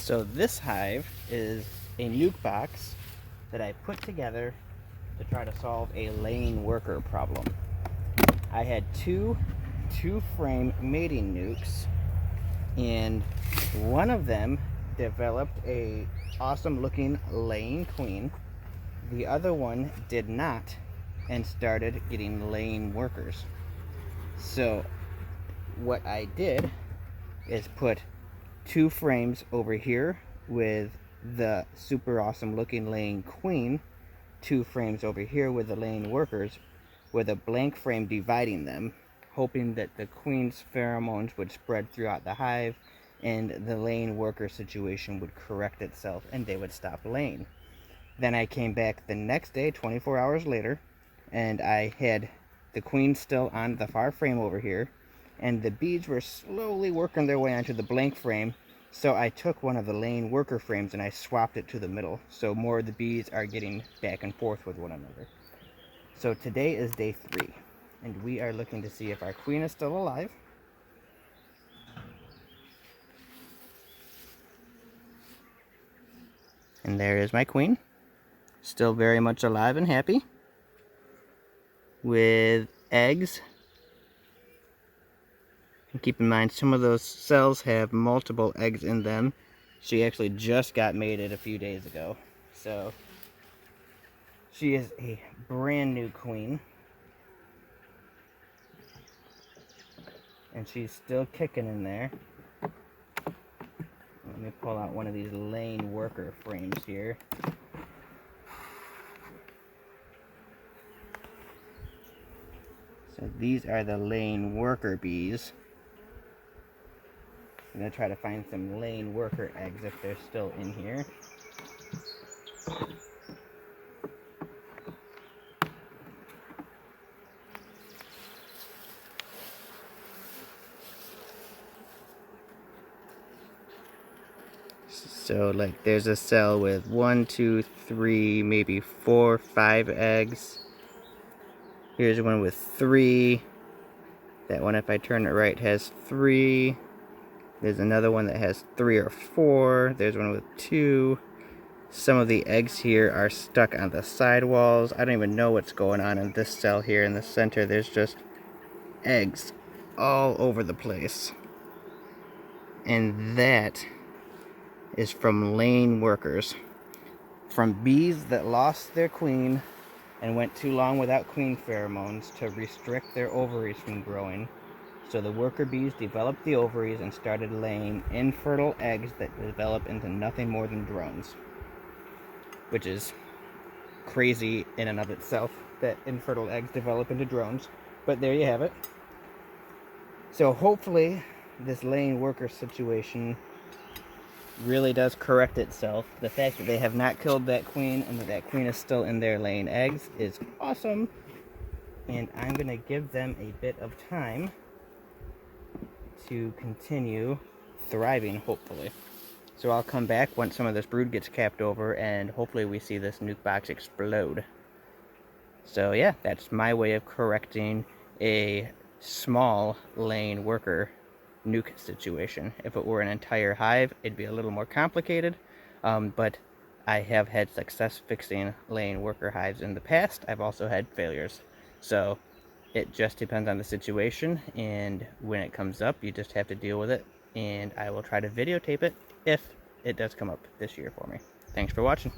So this hive is a nuc box that I put together to try to solve a laying worker problem. I had two frame mating nucs, and one of them developed a awesome looking laying queen. The other one did not and started getting laying workers. So what I did is put two frames over here with the super awesome looking laying queen, two frames over here with the laying workers, with a blank frame dividing them, hoping that the queen's pheromones would spread throughout the hive and the laying worker situation would correct itself and they would stop laying. Then I came back the next day, 24 hours later, and I had the queen still on the far frame over here, and the bees were slowly working their way onto the blank frame. So I took one of the laying worker frames and I swapped it to the middle, so more of the bees are getting back and forth with one another. So today is day 3, and we are looking to see if our queen is still alive. And there is my queen, still very much alive and happy, with eggs. And keep in mind, some of those cells have multiple eggs in them. She actually just got mated a few days ago. So she is a brand new queen. And she's still kicking in there. Let me pull out one of these laying worker frames here. So these are the laying worker bees. I'm going to try to find some laying worker eggs if they're still in here. So like there's a cell with 1, 2, 3, maybe 4, 5 eggs. Here's one with 3. That one, if I turn it right, has 3. There's another one that has 3 or 4. There's one with 2. Some of the eggs here are stuck on the side walls. I don't even know what's going on in this cell here in the center. There's just eggs all over the place. And that is from laying workers. From bees that lost their queen and went too long without queen pheromones to restrict their ovaries from growing. So the worker bees developed the ovaries and started laying infertile eggs that develop into nothing more than drones. Which is crazy in and of itself, that infertile eggs develop into drones. But there you have it. So hopefully this laying worker situation really does correct itself. The fact that they have not killed that queen and that that queen is still in there laying eggs is awesome. And I'm going to give them a bit of time to continue thriving, hopefully. So I'll come back once some of this brood gets capped over, and hopefully we see this nuc box explode. So yeah, that's my way of correcting a small laying worker nuc situation. If it were an entire hive, it'd be a little more complicated, but I have had success fixing laying worker hives in the past. I've also had failures. So it just depends on the situation, and when it comes up, you just have to deal with it, and I will try to videotape it if it does come up this year for me. Thanks for watching.